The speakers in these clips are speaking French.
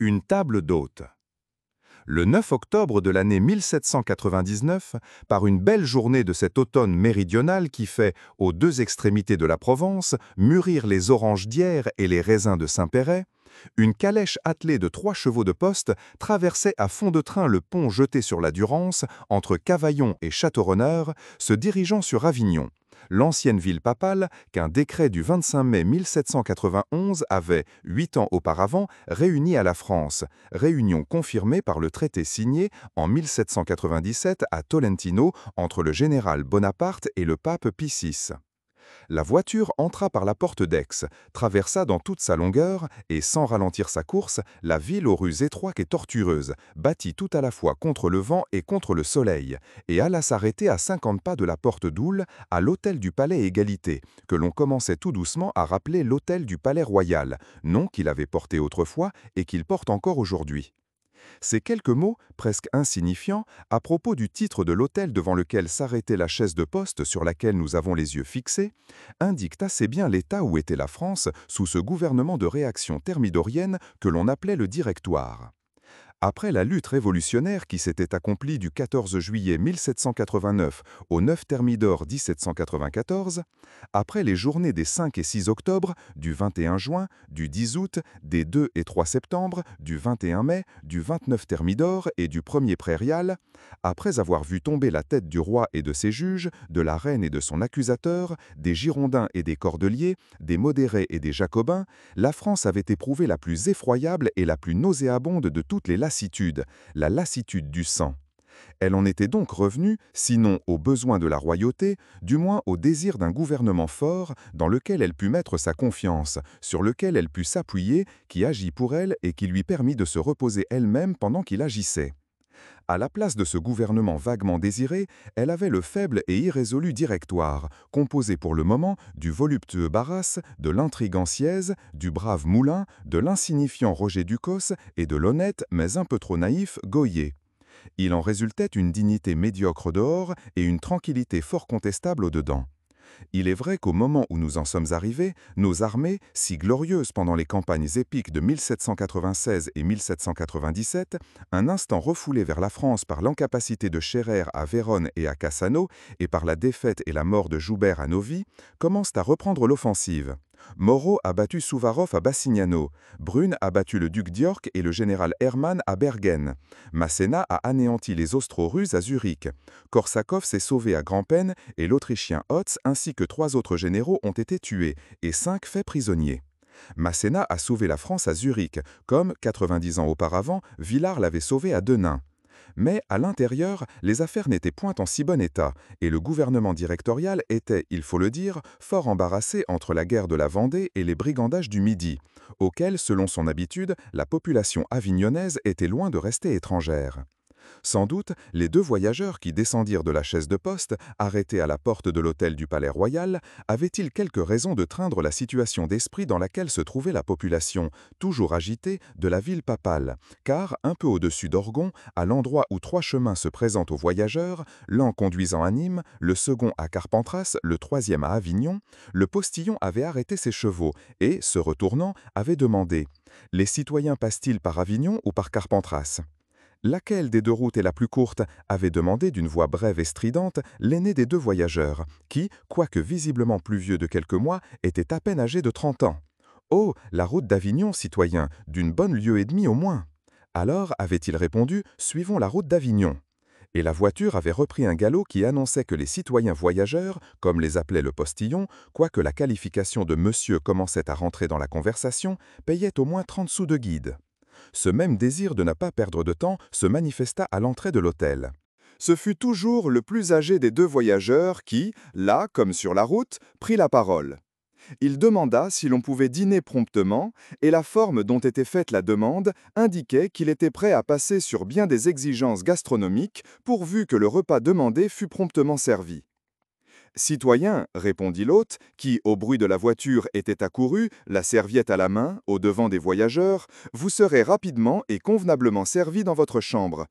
Une table d'hôte. Le 9 octobre de l'année 1799, par une belle journée de cet automne méridional qui fait, aux deux extrémités de la Provence, mûrir les oranges d'Hyères et les raisins de Saint-Péret, une calèche attelée de 3 chevaux de poste traversait à fond de train le pont jeté sur la Durance entre Cavaillon et Châteaurenard, se dirigeant sur Avignon, l'ancienne ville papale qu'un décret du 25 mai 1791 avait, 8 ans auparavant, réunie à la France, réunion confirmée par le traité signé en 1797 à Tolentino entre le général Bonaparte et le pape Pie VI. La voiture entra par la porte d'Aix, traversa dans toute sa longueur et, sans ralentir sa course, la ville aux rues étroites et tortueuses, bâtie tout à la fois contre le vent et contre le soleil, et alla s'arrêter à 50 pas de la porte d'Oule, à l'hôtel du Palais Égalité, que l'on commençait tout doucement à rappeler l'hôtel du Palais Royal, nom qu'il avait porté autrefois et qu'il porte encore aujourd'hui. Ces quelques mots, presque insignifiants, à propos du titre de l'hôtel devant lequel s'arrêtait la chaise de poste sur laquelle nous avons les yeux fixés, indiquent assez bien l'état où était la France sous ce gouvernement de réaction thermidorienne que l'on appelait le Directoire. Après la lutte révolutionnaire qui s'était accomplie du 14 juillet 1789 au 9 Thermidor 1794, après les journées des 5 et 6 octobre, du 21 juin, du 10 août, des 2 et 3 septembre, du 21 mai, du 29 Thermidor et du 1er prairial, après avoir vu tomber la tête du roi et de ses juges, de la reine et de son accusateur, des Girondins et des Cordeliers, des modérés et des Jacobins, la France avait éprouvé la plus effroyable et la plus nauséabonde de toutes les lassitudes, la lassitude du sang. Elle en était donc revenue, sinon aux besoins de la royauté, du moins au désir d'un gouvernement fort dans lequel elle put mettre sa confiance, sur lequel elle put s'appuyer, qui agit pour elle et qui lui permit de se reposer elle-même pendant qu'il agissait. À la place de ce gouvernement vaguement désiré, elle avait le faible et irrésolu Directoire, composé pour le moment du voluptueux Barras, de l'intrigant Sieyès, du brave Moulin, de l'insignifiant Roger Ducos et de l'honnête, mais un peu trop naïf, Gohier. Il en résultait une dignité médiocre dehors et une tranquillité fort contestable au-dedans. Il est vrai qu'au moment où nous en sommes arrivés, nos armées, si glorieuses pendant les campagnes épiques de 1796 et 1797, un instant refoulées vers la France par l'incapacité de Scherer à Vérone et à Cassano, et par la défaite et la mort de Joubert à Novi, commencent à reprendre l'offensive. Moreau a battu Souvarov à Bassignano, Brune a battu le duc d'York et le général Hermann à Bergen, Masséna a anéanti les Austro-Russes à Zurich, Korsakov s'est sauvé à Grand-Peine et l'Autrichien Hotz ainsi que 3 autres généraux ont été tués et 5 faits prisonniers. Masséna a sauvé la France à Zurich, comme, 90 ans auparavant, Villars l'avait sauvé à Denain. Mais, à l'intérieur, les affaires n'étaient point en si bon état, et le gouvernement directorial était, il faut le dire, fort embarrassé entre la guerre de la Vendée et les brigandages du Midi, auxquels, selon son habitude, la population avignonnaise était loin de rester étrangère. Sans doute, les 2 voyageurs qui descendirent de la chaise de poste, arrêtés à la porte de l'hôtel du Palais Royal, avaient-ils quelques raisons de craindre la situation d'esprit dans laquelle se trouvait la population, toujours agitée, de la ville papale, car, un peu au-dessus d'Orgon, à l'endroit où 3 chemins se présentent aux voyageurs, l'un conduisant à Nîmes, le second à Carpentras, le 3e à Avignon, le postillon avait arrêté ses chevaux et, se retournant, avait demandé « Les citoyens passent-ils par Avignon ou par Carpentras ?» Laquelle des 2 routes est la plus courte avait demandé d'une voix brève et stridente l'aîné des 2 voyageurs, qui, quoique visiblement plus vieux de quelques mois, était à peine âgé de 30 ans. « Oh, la route d'Avignon, citoyen, d'une bonne lieue et demie au moins. » Alors, avait-il répondu, « Suivons la route d'Avignon. » Et la voiture avait repris un galop qui annonçait que les citoyens voyageurs, comme les appelait le postillon, quoique la qualification de monsieur commençait à rentrer dans la conversation, payaient au moins 30 sous de guide. Ce même désir de ne pas perdre de temps se manifesta à l'entrée de l'hôtel. Ce fut toujours le plus âgé des 2 voyageurs qui, là comme sur la route, prit la parole. Il demanda si l'on pouvait dîner promptement, et la forme dont était faite la demande indiquait qu'il était prêt à passer sur bien des exigences gastronomiques pourvu que le repas demandé fût promptement servi. « Citoyen, répondit l'hôte, qui, au bruit de la voiture, était accouru, la serviette à la main, au-devant des voyageurs, vous serez rapidement et convenablement servi dans votre chambre.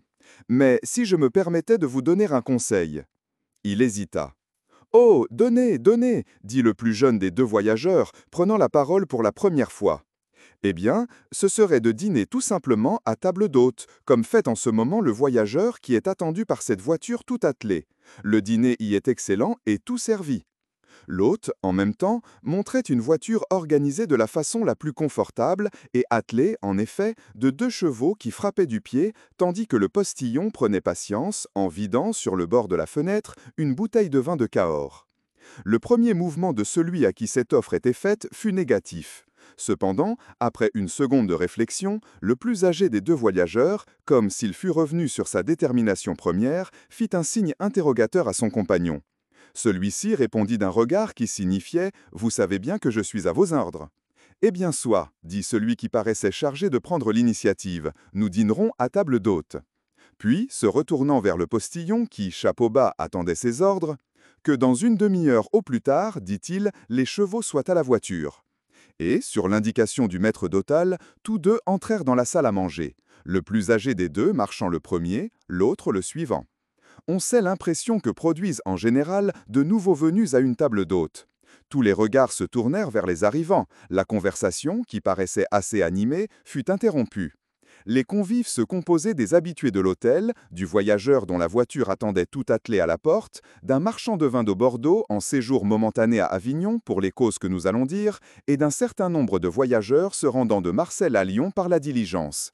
Mais si je me permettais de vous donner un conseil. » Il hésita. « Oh, donnez, donnez, dit le plus jeune des 2 voyageurs, prenant la parole pour la première fois. Eh bien, ce serait de dîner tout simplement à table d'hôte, comme fait en ce moment le voyageur qui est attendu par cette voiture tout attelée. Le dîner y est excellent et tout servi. L'hôte, en même temps, montrait une voiture organisée de la façon la plus confortable et attelée, en effet, de 2 chevaux qui frappaient du pied, tandis que le postillon prenait patience en vidant, sur le bord de la fenêtre, une bouteille de vin de Cahors. Le premier mouvement de celui à qui cette offre était faite fut négatif. Cependant, après une seconde de réflexion, le plus âgé des 2 voyageurs, comme s'il fût revenu sur sa détermination première, fit un signe interrogateur à son compagnon. Celui-ci répondit d'un regard qui signifiait « Vous savez bien que je suis à vos ordres ». Eh bien soit, dit celui qui paraissait chargé de prendre l'initiative, nous dînerons à table d'hôte. Puis, se retournant vers le postillon qui, chapeau bas, attendait ses ordres, que dans une demi-heure au plus tard, dit-il, les chevaux soient à la voiture. Et, sur l'indication du maître d'hôtel, tous deux entrèrent dans la salle à manger, le plus âgé des deux marchant le premier, l'autre le suivant. On sait l'impression que produisent en général de nouveaux venus à une table d'hôte. Tous les regards se tournèrent vers les arrivants, la conversation, qui paraissait assez animée, fut interrompue. Les convives se composaient des habitués de l'hôtel, du voyageur dont la voiture attendait tout attelée à la porte, d'un marchand de vin de Bordeaux en séjour momentané à Avignon pour les causes que nous allons dire, et d'un certain nombre de voyageurs se rendant de Marseille à Lyon par la diligence.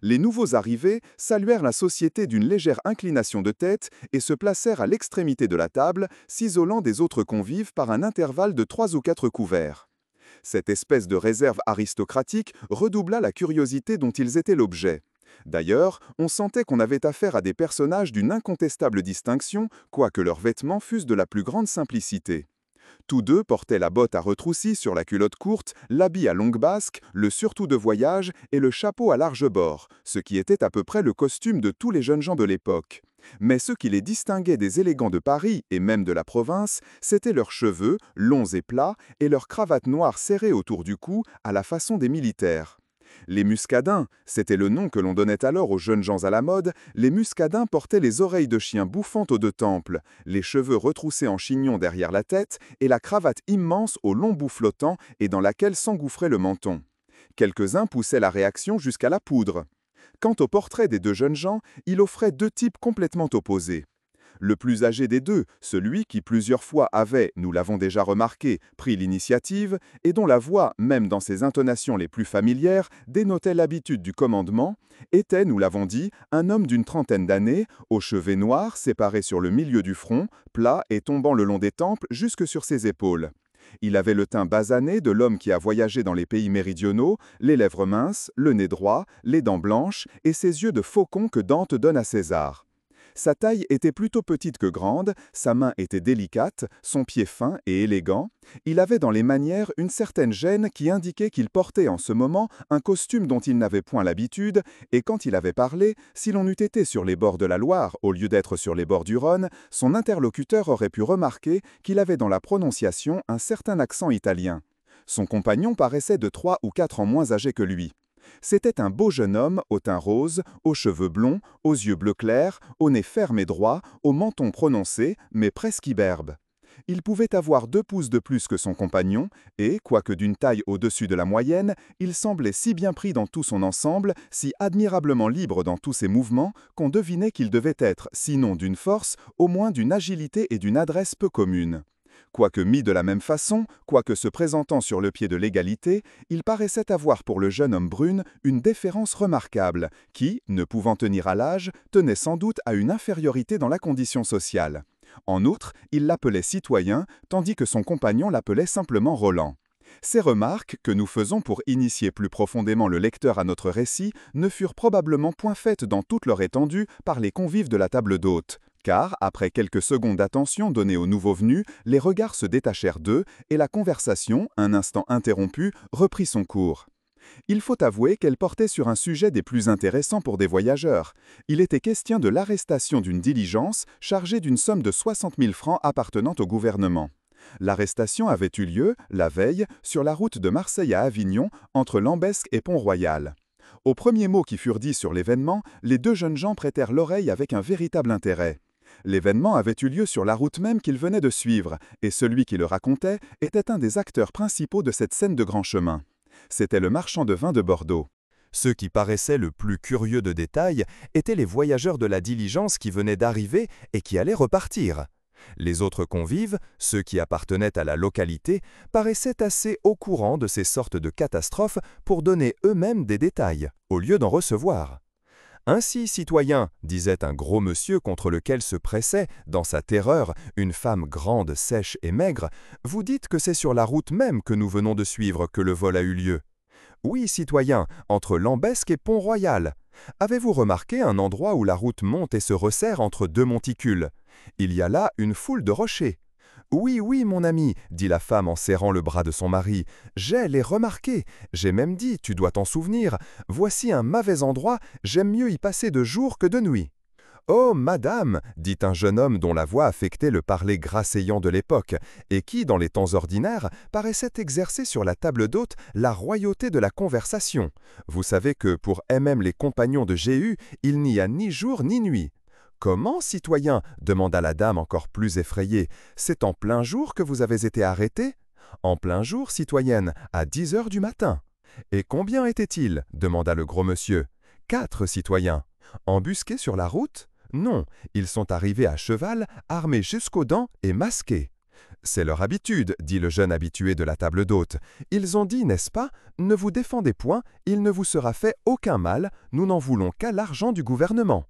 Les nouveaux arrivés saluèrent la société d'une légère inclination de tête et se placèrent à l'extrémité de la table, s'isolant des autres convives par un intervalle de 3 ou 4 couverts. Cette espèce de réserve aristocratique redoubla la curiosité dont ils étaient l'objet. D'ailleurs, on sentait qu'on avait affaire à des personnages d'une incontestable distinction, quoique leurs vêtements fussent de la plus grande simplicité. Tous deux portaient la botte à retroussis sur la culotte courte, l'habit à longue basque, le surtout de voyage et le chapeau à large bord, ce qui était à peu près le costume de tous les jeunes gens de l'époque. Mais ce qui les distinguait des élégants de Paris et même de la province, c'étaient leurs cheveux, longs et plats, et leurs cravates noires serrées autour du cou, à la façon des militaires. Les muscadins, c'était le nom que l'on donnait alors aux jeunes gens à la mode, les muscadins portaient les oreilles de chien bouffantes aux 2 tempes, les cheveux retroussés en chignon derrière la tête et la cravate immense au long bout flottant et dans laquelle s'engouffrait le menton. Quelques-uns poussaient la réaction jusqu'à la poudre. Quant au portrait des 2 jeunes gens, il offrait 2 types complètement opposés. Le plus âgé des deux, celui qui plusieurs fois avait, nous l'avons déjà remarqué, pris l'initiative, et dont la voix, même dans ses intonations les plus familières, dénotait l'habitude du commandement, était, nous l'avons dit, un homme d'une trentaine d'années, aux cheveux noirs séparés sur le milieu du front, plats et tombant le long des tempes jusque sur ses épaules. Il avait le teint basané de l'homme qui a voyagé dans les pays méridionaux, les lèvres minces, le nez droit, les dents blanches et ses yeux de faucon que Dante donne à César. Sa taille était plutôt petite que grande, sa main était délicate, son pied fin et élégant. Il avait dans les manières une certaine gêne qui indiquait qu'il portait en ce moment un costume dont il n'avait point l'habitude, et quand il avait parlé, si l'on eût été sur les bords de la Loire au lieu d'être sur les bords du Rhône, son interlocuteur aurait pu remarquer qu'il avait dans la prononciation un certain accent italien. Son compagnon paraissait de 3 ou 4 ans moins âgé que lui. C'était un beau jeune homme au teint rose, aux cheveux blonds, aux yeux bleu clair, au nez ferme et droit, au menton prononcé, mais presque imberbe. Il pouvait avoir 2 pouces de plus que son compagnon, et, quoique d'une taille au-dessus de la moyenne, il semblait si bien pris dans tout son ensemble, si admirablement libre dans tous ses mouvements, qu'on devinait qu'il devait être, sinon d'une force, au moins d'une agilité et d'une adresse peu communes. Quoique mis de la même façon, quoique se présentant sur le pied de l'égalité, il paraissait avoir pour le jeune homme brune une déférence remarquable, qui, ne pouvant tenir à l'âge, tenait sans doute à une infériorité dans la condition sociale. En outre, il l'appelait citoyen, tandis que son compagnon l'appelait simplement Roland. Ces remarques, que nous faisons pour initier plus profondément le lecteur à notre récit, ne furent probablement point faites dans toute leur étendue par les convives de la table d'hôte. Car, après quelques secondes d'attention donnée aux nouveaux venus, les regards se détachèrent d'eux et la conversation, un instant interrompue, reprit son cours. Il faut avouer qu'elle portait sur un sujet des plus intéressants pour des voyageurs. Il était question de l'arrestation d'une diligence chargée d'une somme de 60 000 francs appartenant au gouvernement. L'arrestation avait eu lieu, la veille, sur la route de Marseille à Avignon, entre Lambesc et Pont-Royal. Aux premiers mots qui furent dits sur l'événement, les 2 jeunes gens prêtèrent l'oreille avec un véritable intérêt. L'événement avait eu lieu sur la route même qu'ils venaient de suivre, et celui qui le racontait était un des acteurs principaux de cette scène de grand chemin. C'était le marchand de vin de Bordeaux. Ceux qui paraissaient le plus curieux de détails étaient les voyageurs de la diligence qui venaient d'arriver et qui allaient repartir. Les autres convives, ceux qui appartenaient à la localité, paraissaient assez au courant de ces sortes de catastrophes pour donner eux-mêmes des détails, au lieu d'en recevoir. Ainsi, citoyen, disait un gros monsieur contre lequel se pressait, dans sa terreur, une femme grande, sèche et maigre, vous dites que c'est sur la route même que nous venons de suivre que le vol a eu lieu. Oui, citoyen, entre Lambesc et Pont-Royal. Avez-vous remarqué un endroit où la route monte et se resserre entre deux monticules? Il y a là une foule de rochers. Oui, oui, mon ami, dit la femme en serrant le bras de son mari, j'ai les remarqué. J'ai même dit, tu dois t'en souvenir, voici un mauvais endroit, j'aime mieux y passer de jour que de nuit. Oh, madame, dit un jeune homme dont la voix affectait le parler grasseillant de l'époque, et qui, dans les temps ordinaires, paraissait exercer sur la table d'hôte la royauté de la conversation. Vous savez que, pour MM les compagnons de Jéhu, il n'y a ni jour ni nuit. Comment, citoyen demanda la dame encore plus effrayée. C'est en plein jour que vous avez été arrêté? En plein jour, citoyenne, à 10 heures du matin. Et combien était-il demanda le gros monsieur. 4, citoyens. Embusqués sur la route? Non, ils sont arrivés à cheval, armés jusqu'aux dents et masqués. C'est leur habitude, dit le jeune habitué de la table d'hôte. Ils ont dit, n'est-ce pas, ne vous défendez point, il ne vous sera fait aucun mal, nous n'en voulons qu'à l'argent du gouvernement.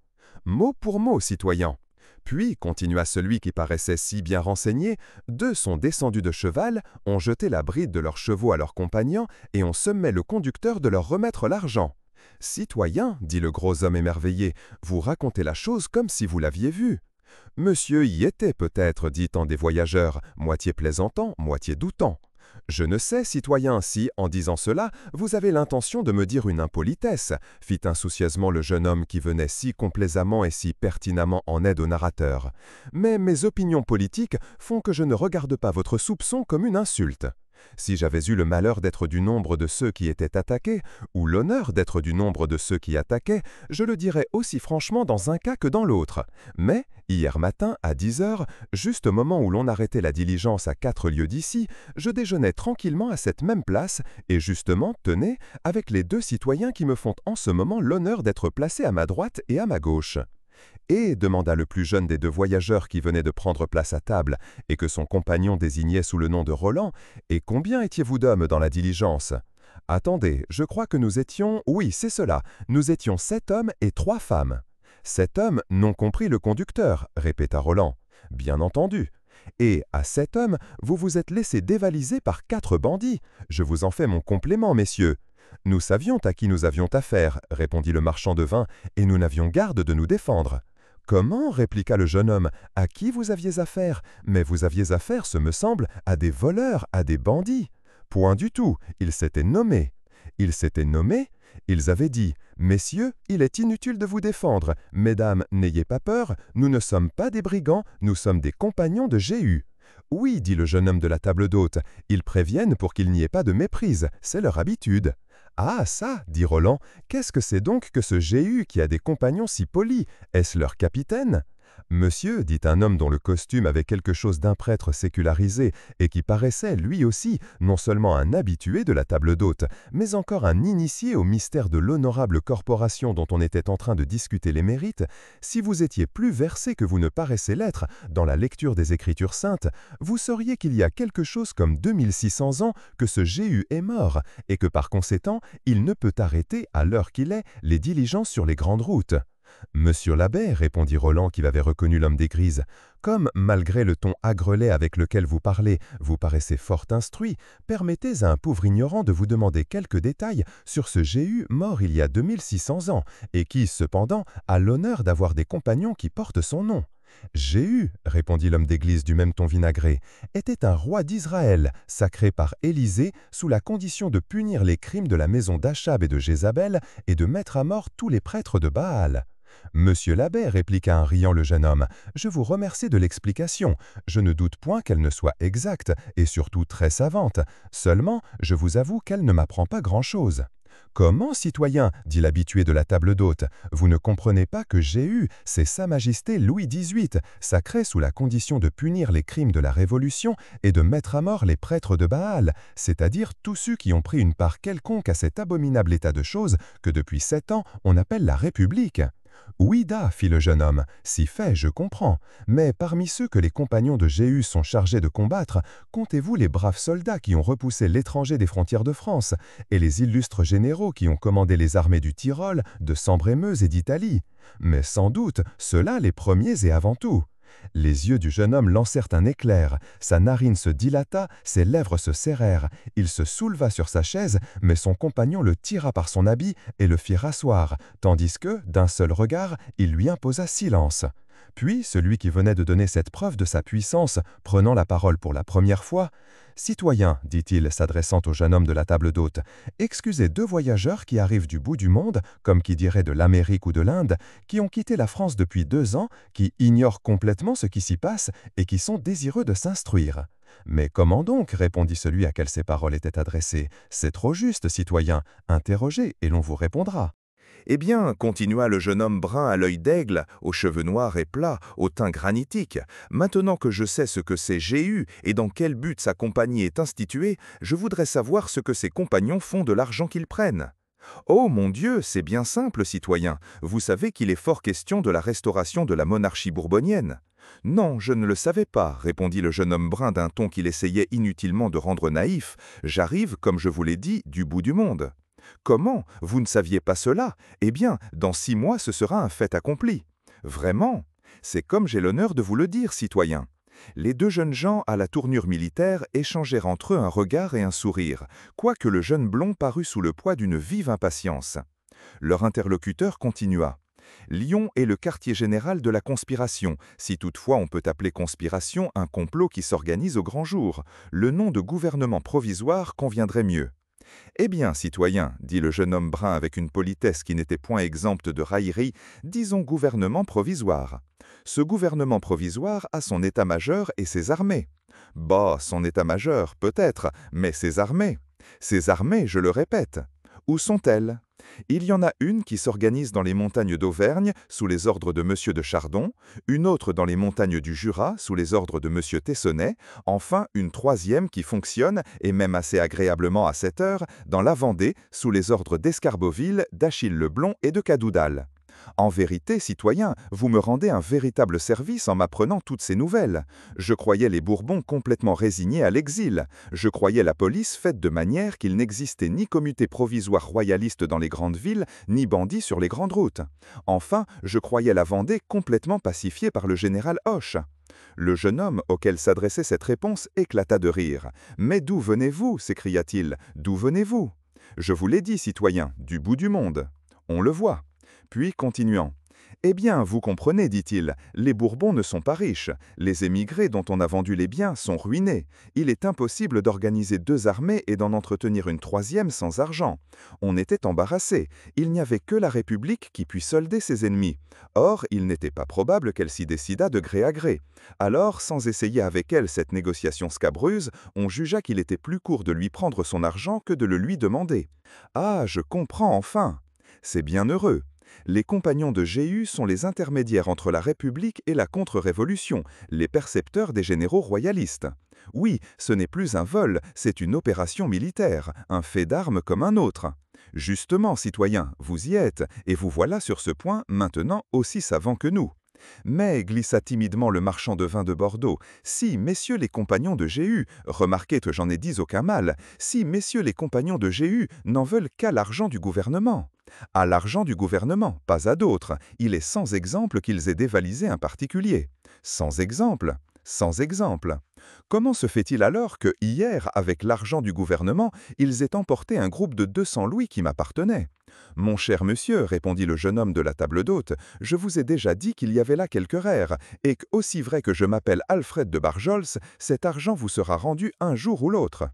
Mot pour mot, citoyen. Puis, continua celui qui paraissait si bien renseigné, deux sont descendus de cheval, ont jeté la bride de leurs chevaux à leurs compagnons et ont sommé le conducteur de leur remettre l'argent. Citoyen, dit le gros homme émerveillé, vous racontez la chose comme si vous l'aviez vue. Monsieur y était peut-être, dit un des voyageurs, moitié plaisantant, moitié doutant. Je ne sais, citoyen, si, en disant cela, vous avez l'intention de me dire une impolitesse, fit insoucieusement le jeune homme qui venait si complaisamment et si pertinemment en aide au narrateur. Mais mes opinions politiques font que je ne regarde pas votre soupçon comme une insulte. Si j'avais eu le malheur d'être du nombre de ceux qui étaient attaqués, ou l'honneur d'être du nombre de ceux qui attaquaient, je le dirais aussi franchement dans un cas que dans l'autre. Mais, hier matin, à 10 heures, juste au moment où l'on arrêtait la diligence à 4 lieues d'ici, je déjeunais tranquillement à cette même place, et justement, tenez, avec les deux citoyens qui me font en ce moment l'honneur d'être placés à ma droite et à ma gauche. Et, demanda le plus jeune des deux voyageurs qui venaient de prendre place à table, et que son compagnon désignait sous le nom de Roland, et combien étiez-vous d'hommes dans la diligence? Attendez, je crois que nous étions... Oui, c'est cela, nous étions 7 hommes et 3 femmes. 7 hommes, non compris le conducteur, répéta Roland. Bien entendu. Et, à 7 hommes, vous vous êtes laissé dévaliser par 4 bandits. Je vous en fais mon complément, messieurs. Nous savions à qui nous avions affaire, répondit le marchand de vin, et nous n'avions garde de nous défendre. Comment, répliqua le jeune homme, à qui vous aviez affaire? Mais vous aviez affaire, ce me semble, à des voleurs, à des bandits. Point du tout, ils s'étaient nommés. Ils s'étaient nommés? Ils avaient dit, messieurs, il est inutile de vous défendre, mesdames, n'ayez pas peur, nous ne sommes pas des brigands, nous sommes des compagnons de Jéhu. Oui, dit le jeune homme de la table d'hôte, ils préviennent pour qu'il n'y ait pas de méprise, c'est leur habitude. Ah, ça, dit Roland, qu'est-ce que c'est donc que ce Jéhu qui a des compagnons si polis? Est-ce leur capitaine? Monsieur, dit un homme dont le costume avait quelque chose d'un prêtre sécularisé et qui paraissait, lui aussi, non seulement un habitué de la table d'hôte, mais encore un initié au mystère de l'honorable corporation dont on était en train de discuter les mérites, si vous étiez plus versé que vous ne paraissez l'être dans la lecture des Écritures saintes, vous sauriez qu'il y a quelque chose comme 2600 ans que ce Jéhu est mort, et que par conséquent, il ne peut arrêter, à l'heure qu'il est, les diligences sur les grandes routes. Monsieur l'abbé, répondit Roland qui avait reconnu l'homme des grises, comme, malgré le ton agrelé avec lequel vous parlez, vous paraissez fort instruit, permettez à un pauvre ignorant de vous demander quelques détails sur ce Jéhu mort il y a 2600 ans, et qui, cependant, a l'honneur d'avoir des compagnons qui portent son nom. Jéhu, répondit l'homme d'église du même ton vinaigré, était un roi d'Israël, sacré par Élisée, sous la condition de punir les crimes de la maison d'Achab et de Jézabel, et de mettre à mort tous les prêtres de Baal. Monsieur l'abbé, répliqua en riant le jeune homme, je vous remercie de l'explication. Je ne doute point qu'elle ne soit exacte, et surtout très savante. Seulement, je vous avoue qu'elle ne m'apprend pas grand-chose. Comment, citoyen, dit l'habitué de la table d'hôte, vous ne comprenez pas que Jéhu, c'est Sa Majesté Louis XVIII, sacré sous la condition de punir les crimes de la Révolution et de mettre à mort les prêtres de Baal, c'est-à-dire tous ceux qui ont pris une part quelconque à cet abominable état de choses que depuis 7 ans on appelle la République. Oui, da, fit le jeune homme, si fait, je comprends. Mais parmi ceux que les compagnons de Jéhu sont chargés de combattre, comptez-vous les braves soldats qui ont repoussé l'étranger des frontières de France, et les illustres généraux qui ont commandé les armées du Tyrol, de Sambre-et-Meuse et d'Italie. Mais sans doute, ceux-là les premiers et avant tout. Les yeux du jeune homme lancèrent un éclair, sa narine se dilata, ses lèvres se serrèrent, il se souleva sur sa chaise, mais son compagnon le tira par son habit et le fit rasseoir, tandis que, d'un seul regard, il lui imposa silence. Puis, celui qui venait de donner cette preuve de sa puissance, prenant la parole pour la première fois, « Citoyen, dit-il, s'adressant au jeune homme de la table d'hôte, excusez 2 voyageurs qui arrivent du bout du monde, comme qui dirait de l'Amérique ou de l'Inde, qui ont quitté la France depuis 2 ans, qui ignorent complètement ce qui s'y passe et qui sont désireux de s'instruire. » « Mais comment donc ?» répondit celui à qui ces paroles étaient adressées. « C'est trop juste, citoyen. Interrogez et l'on vous répondra. » Eh bien, continua le jeune homme brun à l'œil d'aigle, aux cheveux noirs et plats, au teint granitique, maintenant que je sais ce que c'est Jéhu et dans quel but sa compagnie est instituée, je voudrais savoir ce que ses compagnons font de l'argent qu'ils prennent. Oh mon Dieu, c'est bien simple, citoyen, vous savez qu'il est fort question de la restauration de la monarchie bourbonienne. Non, je ne le savais pas, répondit le jeune homme brun d'un ton qu'il essayait inutilement de rendre naïf. J'arrive, comme je vous l'ai dit, du bout du monde. Comment? Vous ne saviez pas cela? Eh bien, dans 6 mois, ce sera un fait accompli. Vraiment? C'est comme j'ai l'honneur de vous le dire, citoyen. Les 2 jeunes gens à la tournure militaire échangèrent entre eux un regard et un sourire, quoique le jeune blond parût sous le poids d'une vive impatience. Leur interlocuteur continua. Lyon est le quartier général de la conspiration, si toutefois on peut appeler conspiration un complot qui s'organise au grand jour. Le nom de gouvernement provisoire conviendrait mieux. Eh bien, citoyen, dit le jeune homme brun avec une politesse qui n'était point exempte de raillerie, disons gouvernement provisoire. Ce gouvernement provisoire a son état-major et ses armées. Bah, son état-major, peut-être, mais ses armées. Ces armées, je le répète. Où sont-elles? Il y en a une qui s'organise dans les montagnes d'Auvergne, sous les ordres de M. de Chardon, une autre dans les montagnes du Jura, sous les ordres de M. Tessonnet, enfin une 3e qui fonctionne, et même assez agréablement à cette heure, dans la Vendée, sous les ordres d'Escarboville, d'Achille Leblond et de Cadoudal. En vérité, citoyen, vous me rendez un véritable service en m'apprenant toutes ces nouvelles. Je croyais les Bourbons complètement résignés à l'exil. Je croyais la police faite de manière qu'il n'existait ni comité provisoire royaliste dans les grandes villes, ni bandits sur les grandes routes. Enfin, je croyais la Vendée complètement pacifiée par le général Hoche. Le jeune homme auquel s'adressait cette réponse éclata de rire. « Mais d'où venez-vous » s'écria-t-il. « D'où venez-vous » ? Je vous l'ai dit, citoyen, du bout du monde. On le voit. Puis, continuant, « Eh bien, vous comprenez, dit-il, les Bourbons ne sont pas riches. Les émigrés dont on a vendu les biens sont ruinés. Il est impossible d'organiser 2 armées et d'en entretenir une 3e sans argent. On était embarrassé. Il n'y avait que la République qui puisse solder ses ennemis. Or, il n'était pas probable qu'elle s'y décidât de gré à gré. Alors, sans essayer avec elle cette négociation scabreuse, on jugea qu'il était plus court de lui prendre son argent que de le lui demander. Ah, je comprends enfin. C'est bien heureux. Les compagnons de Jéhu sont les intermédiaires entre la République et la contre-révolution, les percepteurs des généraux royalistes. Oui, ce n'est plus un vol, c'est une opération militaire, un fait d'armes comme un autre. Justement, citoyen, vous y êtes, et vous voilà sur ce point maintenant aussi savant que nous. Mais, glissa timidement le marchand de vin de Bordeaux, si, messieurs les compagnons de Jéhu, remarquez que j'en ai dit aucun mal, si, messieurs les compagnons de Jéhu n'en veulent qu'à l'argent du gouvernement. À l'argent du gouvernement, pas à d'autres, il est sans exemple qu'ils aient dévalisé un particulier. Sans exemple. Sans exemple. Comment se fait-il alors que, hier, avec l'argent du gouvernement, ils aient emporté un groupe de 200 louis qui m'appartenait? Mon cher monsieur, répondit le jeune homme de la table d'hôte, je vous ai déjà dit qu'il y avait là quelques rares, et qu'aussi vrai que je m'appelle Alfred de Barjols, cet argent vous sera rendu un jour ou l'autre.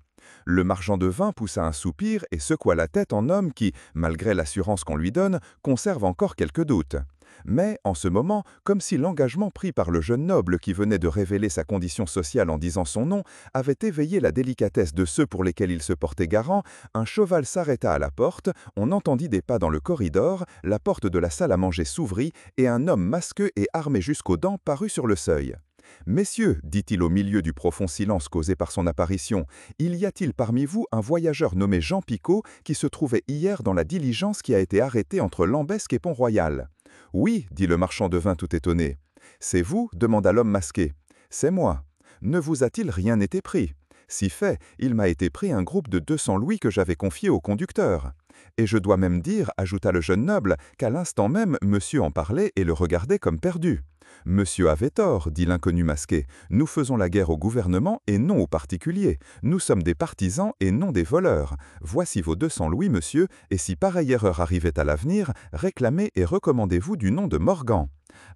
Le marchand de vin poussa un soupir et secoua la tête en homme qui, malgré l'assurance qu'on lui donne, conserve encore quelques doutes. Mais, en ce moment, comme si l'engagement pris par le jeune noble qui venait de révéler sa condition sociale en disant son nom avait éveillé la délicatesse de ceux pour lesquels il se portait garant, un cheval s'arrêta à la porte, on entendit des pas dans le corridor, la porte de la salle à manger s'ouvrit et un homme masqué et armé jusqu'aux dents parut sur le seuil. « Messieurs, dit-il au milieu du profond silence causé par son apparition, il y a-t-il parmi vous un voyageur nommé Jean Picot qui se trouvait hier dans la diligence qui a été arrêtée entre Lambesc et Pont-Royal ?» « Oui, dit le marchand de vin tout étonné. « C'est vous » demanda l'homme masqué. « C'est moi. Ne vous a-t-il rien été pris ?»« Si fait, il m'a été pris un groupe de 200 louis que j'avais confié au conducteur. »« Et je dois même dire, ajouta le jeune noble, qu'à l'instant même, monsieur en parlait et le regardait comme perdu. »« Monsieur avait tort, dit l'inconnu masqué. Nous faisons la guerre au gouvernement et non aux particuliers. Nous sommes des partisans et non des voleurs. Voici vos 200 louis, monsieur, et si pareille erreur arrivait à l'avenir, réclamez et recommandez-vous du nom de Morgan. »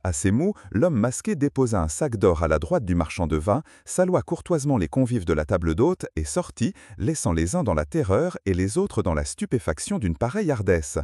À ces mots, l'homme masqué déposa un sac d'or à la droite du marchand de vin, salua courtoisement les convives de la table d'hôte et sortit, laissant les uns dans la terreur et les autres dans la stupéfaction d'une pareille hardiesse.